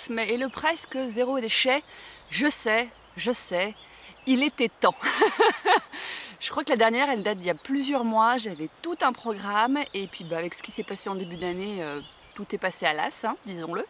minimalisme et le presque zéro déchet. Je sais, il était temps. Je crois que la dernière, elle date d'il y a plusieurs mois. J'avais tout un programme et puis avec ce qui s'est passé en début d'année, tout est passé à l'as, hein, disons-le.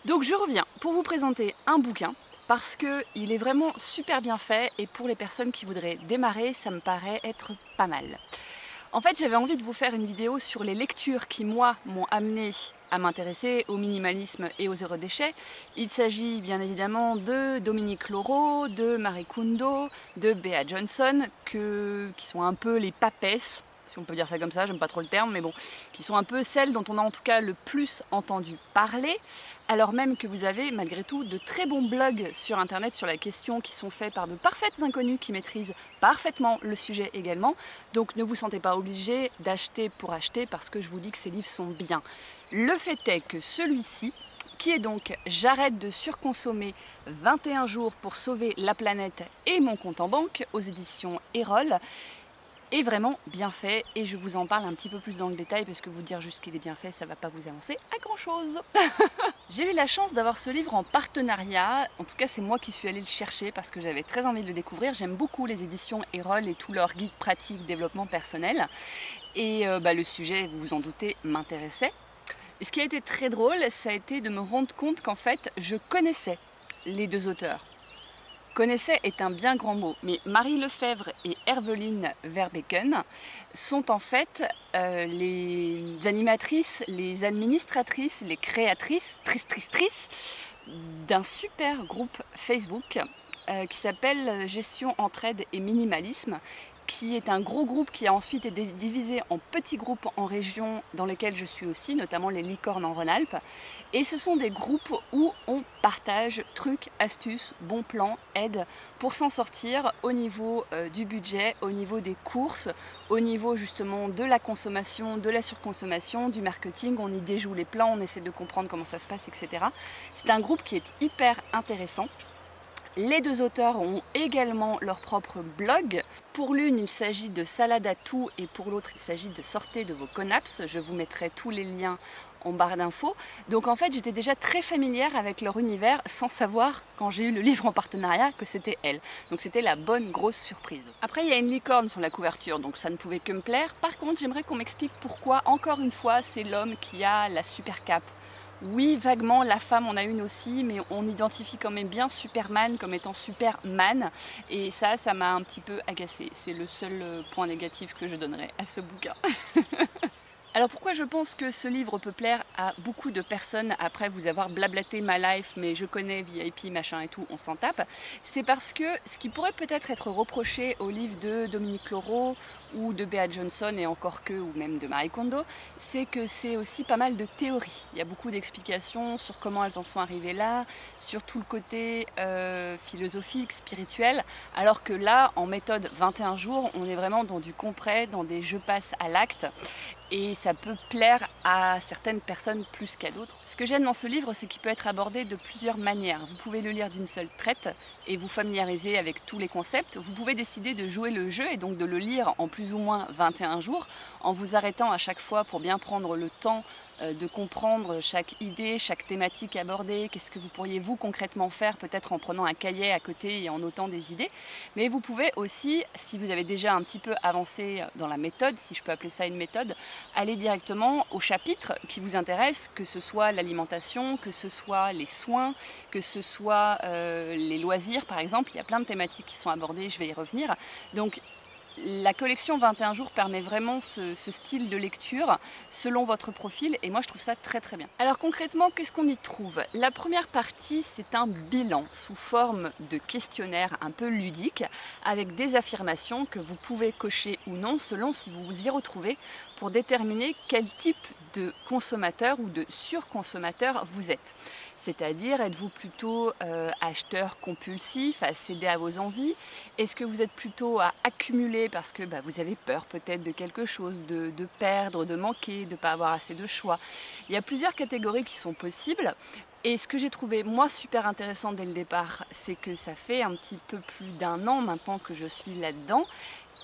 Donc je reviens pour vous présenter un bouquin parce qu'il est vraiment super bien fait et pour les personnes qui voudraient démarrer, ça me paraît être pas mal. En fait, j'avais envie de vous faire une vidéo sur les lectures qui, moi, m'ont amené à m'intéresser au minimalisme et au zéro déchet. Il s'agit bien évidemment de Dominique Loro, de Marie Kondo, de Bea Johnson, qui sont un peu les papesses, si on peut dire ça comme ça, j'aime pas trop le terme, mais bon, qui sont un peu celles dont on a en tout cas le plus entendu parler, alors même que vous avez malgré tout de très bons blogs sur internet sur la question qui sont faits par de parfaites inconnues qui maîtrisent parfaitement le sujet également, donc ne vous sentez pas obligé d'acheter pour acheter parce que je vous dis que ces livres sont bien. Le fait est que celui-ci, qui est donc J'arrête de surconsommer 21 jours pour sauver la planète et mon compte en banque aux éditions Erol, est vraiment bien fait et je vous en parle un petit peu plus dans le détail parce que vous dire juste qu'il est bien fait, ça va pas vous avancer à grand chose. J'ai eu la chance d'avoir ce livre en partenariat, en tout cas c'est moi qui suis allée le chercher parce que j'avais très envie de le découvrir. J'aime beaucoup les éditions Erol et tous leurs guides pratiques développement personnel et le sujet, vous vous en doutez, m'intéressait. Et ce qui a été très drôle, ça a été de me rendre compte qu'en fait je connaissais les deux auteurs. Connaissait est un bien grand mot, mais Marie Lefebvre et Herveline Verbeke sont en fait les animatrices, les administratrices, les créatrices, tristrices d'un super groupe Facebook qui s'appelle Gestion, Entraide et Minimalisme, qui est un gros groupe qui a ensuite été divisé en petits groupes en régions dans lesquelles je suis aussi, notamment les Licornes en Rhône-Alpes. Et ce sont des groupes où on partage trucs, astuces, bons plans, aides pour s'en sortir au niveau du budget, au niveau des courses, au niveau justement de la consommation, de la surconsommation, du marketing. On y déjoue les plans, on essaie de comprendre comment ça se passe, etc. C'est un groupe qui est hyper intéressant. Les deux auteurs ont également leur propre blog. Pour l'une, il s'agit de Salade à tout et pour l'autre, il s'agit de Sortez de vos conaps. Je vous mettrai tous les liens en barre d'infos. Donc en fait, j'étais déjà très familière avec leur univers sans savoir, quand j'ai eu le livre en partenariat, que c'était elles. Donc c'était la bonne grosse surprise. Après, il y a une licorne sur la couverture, donc ça ne pouvait que me plaire. Par contre, j'aimerais qu'on m'explique pourquoi, encore une fois, c'est l'homme qui a la super cape. Oui, vaguement, la femme en a une aussi, mais on identifie quand même bien Superman comme étant Superman. Et ça m'a un petit peu agacée. C'est le seul point négatif que je donnerais à ce bouquin. Alors pourquoi je pense que ce livre peut plaire à beaucoup de personnes après vous avoir blablaté ma life, mais je connais VIP, machin et tout, on s'en tape. C'est parce que ce qui pourrait peut-être être reproché au livre de Dominique Loro ou de Bea Johnson et encore que, ou même de Marie Kondo, c'est que c'est aussi pas mal de théories. Il y a beaucoup d'explications sur comment elles en sont arrivées là, sur tout le côté philosophique, spirituel, alors que là, en méthode 21 jours, on est vraiment dans du concret, dans des je passe à l'acte. Et ça peut plaire à certaines personnes plus qu'à d'autres. Ce que j'aime dans ce livre, c'est qu'il peut être abordé de plusieurs manières. Vous pouvez le lire d'une seule traite et vous familiariser avec tous les concepts. Vous pouvez décider de jouer le jeu et donc de le lire en plus ou moins 21 jours, en vous arrêtant à chaque fois pour bien prendre le temps de comprendre chaque idée, chaque thématique abordée, qu'est-ce que vous pourriez vous concrètement faire, peut-être en prenant un cahier à côté et en notant des idées. Mais vous pouvez aussi, si vous avez déjà un petit peu avancé dans la méthode, si je peux appeler ça une méthode, aller directement au chapitre qui vous intéresse, que ce soit l'alimentation, que ce soit les soins, que ce soit les loisirs par exemple. Il y a plein de thématiques qui sont abordées, je vais y revenir. Donc la collection 21 jours permet vraiment ce style de lecture selon votre profil et moi je trouve ça très très bien. Alors concrètement, qu'est-ce qu'on y trouve? La première partie, c'est un bilan sous forme de questionnaire un peu ludique avec des affirmations que vous pouvez cocher ou non selon si vous vous y retrouvez pour déterminer quel type de consommateur ou de surconsommateur vous êtes. C'est-à-dire, êtes-vous plutôt acheteur compulsif, à céder à vos envies? Est-ce que vous êtes plutôt à accumuler parce que vous avez peur peut-être de quelque chose, de perdre, de manquer, de ne pas avoir assez de choix? Il y a plusieurs catégories qui sont possibles. Et ce que j'ai trouvé, moi, super intéressant dès le départ, c'est que ça fait un petit peu plus d'1 an maintenant que je suis là-dedans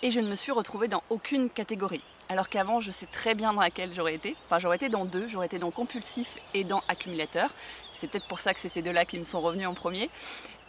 et je ne me suis retrouvée dans aucune catégorie. alors qu'avant je sais très bien dans laquelle j'aurais été. Enfin j'aurais été dans deux, j'aurais été dans compulsif et dans accumulateur. C'est peut-être pour ça que c'est ces deux-là qui me sont revenus en premier.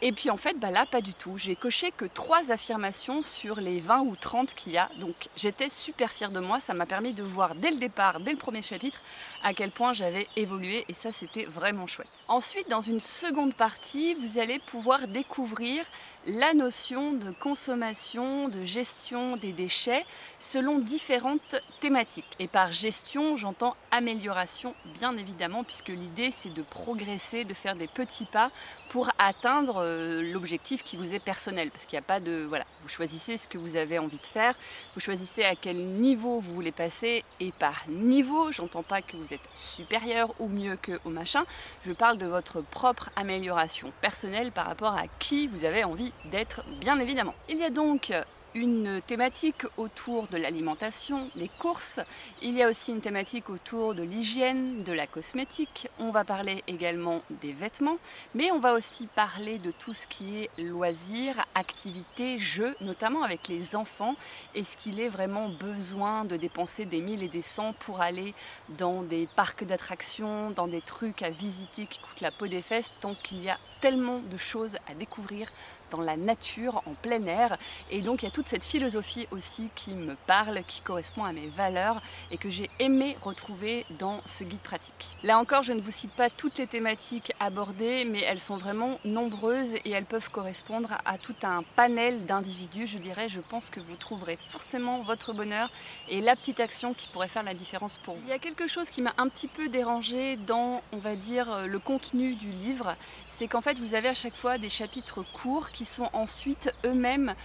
Et puis en fait, là, pas du tout. J'ai coché que 3 affirmations sur les 20 ou 30 qu'il y a. Donc j'étais super fière de moi. Ça m'a permis de voir dès le départ, dès le premier chapitre, à quel point j'avais évolué. Et ça, c'était vraiment chouette. Ensuite, dans une seconde partie, vous allez pouvoir découvrir la notion de consommation, de gestion des déchets selon différentes thématiques. Et par gestion, j'entends amélioration, bien évidemment, puisque l'idée, c'est de progresser, de faire des petits pas pour atteindre l'objectif qui vous est personnel, parce qu'il n'y a pas de... Voilà, vous choisissez ce que vous avez envie de faire, vous choisissez à quel niveau vous voulez passer, et par niveau, j'entends pas que vous êtes supérieur ou mieux que au machin, je parle de votre propre amélioration personnelle par rapport à qui vous avez envie d'être, bien évidemment. Il y a donc une thématique autour de l'alimentation, des courses. Il y a aussi une thématique autour de l'hygiène, de la cosmétique. On va parler également des vêtements, mais on va aussi parler de tout ce qui est loisirs, activités, jeux, notamment avec les enfants. Est-ce qu'il est vraiment besoin de dépenser des 1000 et des 100 pour aller dans des parcs d'attractions, dans des trucs à visiter qui coûtent la peau des fesses, tant qu'il y a tellement de choses à découvrir dans la nature, en plein air. Et donc il y a toute cette philosophie aussi qui me parle, qui correspond à mes valeurs et que j'ai aimé retrouver dans ce guide pratique. Là encore, je ne vous cite pas toutes les thématiques abordées, mais elles sont vraiment nombreuses et elles peuvent correspondre à tout un panel d'individus, je dirais. Je pense que vous trouverez forcément votre bonheur et la petite action qui pourrait faire la différence pour vous. Il y a quelque chose qui m'a un petit peu dérangée dans, on va dire, le contenu du livre, c'est qu'en fait vous avez à chaque fois des chapitres courts qui sont ensuite eux-mêmes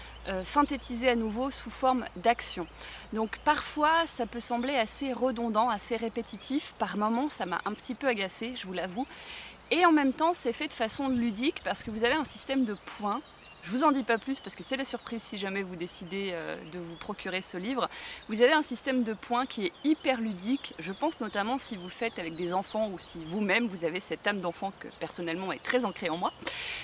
synthétisés à nouveau sous forme d'action. Donc parfois ça peut sembler assez redondant, assez répétitif, par moments ça m'a un petit peu agacée, je vous l'avoue. Et en même temps c'est fait de façon ludique parce que vous avez un système de points. Je vous en dis pas plus parce que c'est la surprise si jamais vous décidez de vous procurer ce livre. Vous avez un système de points qui est hyper ludique. Je pense notamment si vous le faites avec des enfants ou si vous-même vous avez cette âme d'enfant que personnellement est très ancrée en moi.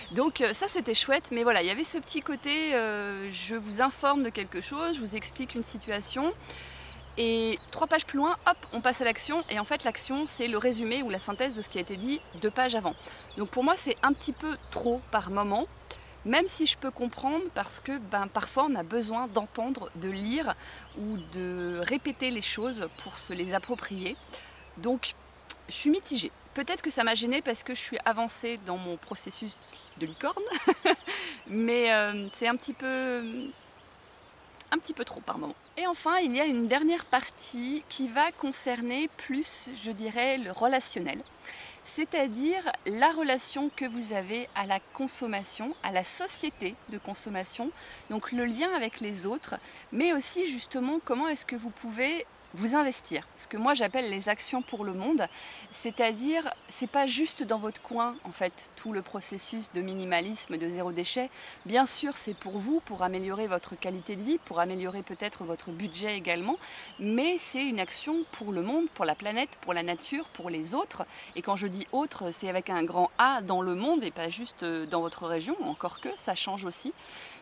Donc ça c'était chouette, mais voilà, il y avait ce petit côté, je vous informe de quelque chose, je vous explique une situation. Et 3 pages plus loin, hop, on passe à l'action. Et en fait, l'action, c'est le résumé ou la synthèse de ce qui a été dit 2 pages avant. Donc pour moi, c'est un petit peu trop par moment. Même si je peux comprendre parce que parfois on a besoin d'entendre, de lire ou de répéter les choses pour se les approprier. Donc je suis mitigée. Peut-être que ça m'a gênée parce que je suis avancée dans mon processus de licorne, mais c'est un petit peu trop par moment. Et enfin, il y a une dernière partie qui va concerner plus, je dirais, le relationnel. C'est-à-dire la relation que vous avez à la consommation, à la société de consommation, donc le lien avec les autres, mais aussi justement comment est-ce que vous pouvez vous investir. Ce que moi j'appelle les actions pour le monde, c'est-à-dire c'est pas juste dans votre coin en fait tout le processus de minimalisme, de zéro déchet. Bien sûr c'est pour vous, pour améliorer votre qualité de vie, pour améliorer peut-être votre budget également, mais c'est une action pour le monde, pour la planète, pour la nature, pour les autres. Et quand je dis autres, c'est avec un grand A dans le monde et pas juste dans votre région, encore que ça change aussi.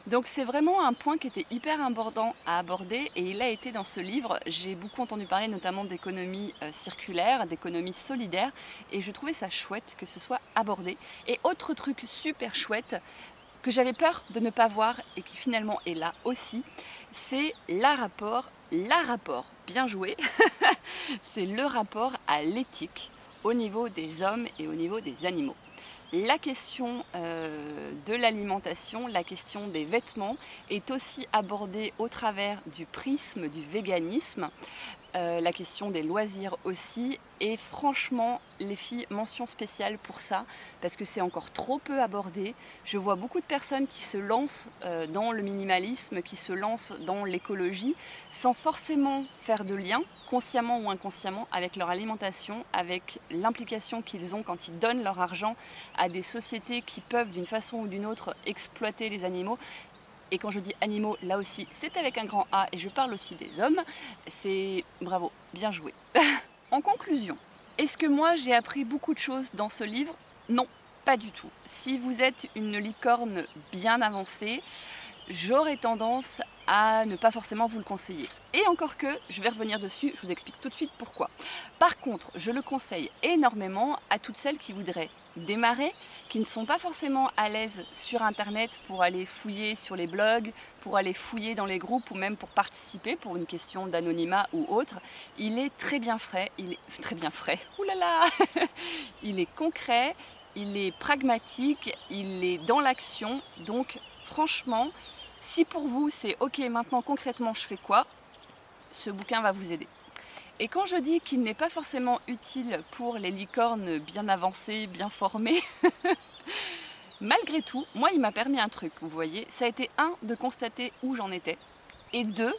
Donc c'est vraiment un point qui était hyper important à aborder et il a été dans ce livre. J'ai beaucoup entendu parler notamment d'économie circulaire, d'économie solidaire et je trouvais ça chouette que ce soit abordé. Et autre truc super chouette que j'avais peur de ne pas voir et qui finalement est là aussi, c'est la rapport, bien joué, c'est le rapport à l'éthique au niveau des hommes et au niveau des animaux. La question de l'alimentation, la question des vêtements est aussi abordée au travers du prisme du véganisme, la question des loisirs aussi. Et franchement, les filles, mention spéciale pour ça, parce que c'est encore trop peu abordé. Je vois beaucoup de personnes qui se lancent dans le minimalisme, qui se lancent dans l'écologie, sans forcément faire de lien, consciemment ou inconsciemment, avec leur alimentation, avec l'implication qu'ils ont quand ils donnent leur argent à des sociétés qui peuvent d'une façon ou d'une autre exploiter les animaux. Et quand je dis animaux, là aussi, c'est avec un grand A et je parle aussi des hommes. C'est bravo, bien joué. En conclusion, est-ce que moi j'ai appris beaucoup de choses dans ce livre? Non, pas du tout. Si vous êtes une licorne bien avancée, j'aurais tendance à ne pas forcément vous le conseiller. Et encore que, je vais revenir dessus, je vous explique tout de suite pourquoi. Par contre, je le conseille énormément à toutes celles qui voudraient démarrer, qui ne sont pas forcément à l'aise sur internet pour aller fouiller sur les blogs, pour aller fouiller dans les groupes ou même pour participer pour une question d'anonymat ou autre. Il est très bien frais, oulala, il est concret, il est pragmatique, il est dans l'action, donc franchement, si pour vous c'est ok, maintenant concrètement je fais quoi, ce bouquin va vous aider. Et quand je dis qu'il n'est pas forcément utile pour les licornes bien avancées, bien formées, malgré tout, moi il m'a permis un truc, vous voyez, ça a été un, de constater où j'en étais, et deux,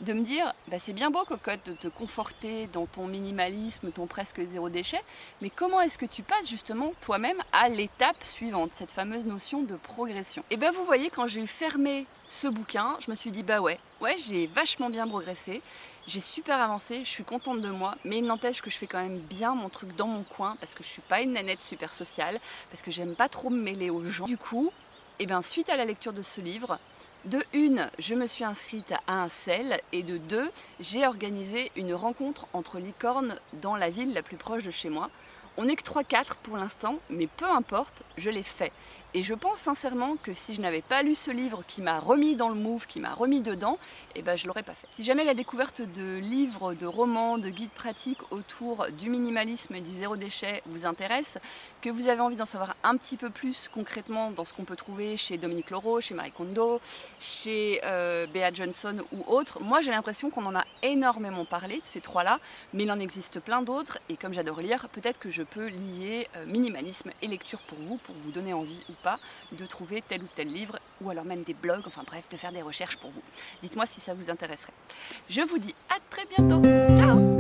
de me dire, bah c'est bien beau Cocotte de te conforter dans ton minimalisme, ton presque zéro déchet, mais comment est-ce que tu passes justement toi-même à l'étape suivante, cette fameuse notion de progression? Et bien vous voyez, quand j'ai fermé ce bouquin, je me suis dit bah ouais, j'ai vachement bien progressé, j'ai super avancé, je suis contente de moi, mais il n'empêche que je fais quand même bien mon truc dans mon coin, parce que je suis pas une nanette super sociale, parce que j'aime pas trop me mêler aux gens. Du coup, et bien suite à la lecture de ce livre, de une, je me suis inscrite à un CEL et de deux, j'ai organisé une rencontre entre licornes dans la ville la plus proche de chez moi. On n'est que 3-4 pour l'instant, mais peu importe, je l'ai fait. Et je pense sincèrement que si je n'avais pas lu ce livre qui m'a remis dans le move, qui m'a remis dedans, eh ben je l'aurais pas fait. Si jamais la découverte de livres, de romans, de guides pratiques autour du minimalisme et du zéro déchet vous intéresse, que vous avez envie d'en savoir un petit peu plus concrètement dans ce qu'on peut trouver chez Dominique Leroux, chez Marie Kondo, chez Bea Johnson ou autres, moi j'ai l'impression qu'on en a énormément parlé de ces trois-là, mais il en existe plein d'autres et comme j'adore lire, peut-être que je peux lier minimalisme et lecture pour vous donner envie ou pas de trouver tel ou tel livre ou alors même des blogs, enfin bref, de faire des recherches pour vous. Dites-moi si ça vous intéresserait. Je vous dis à très bientôt. Ciao!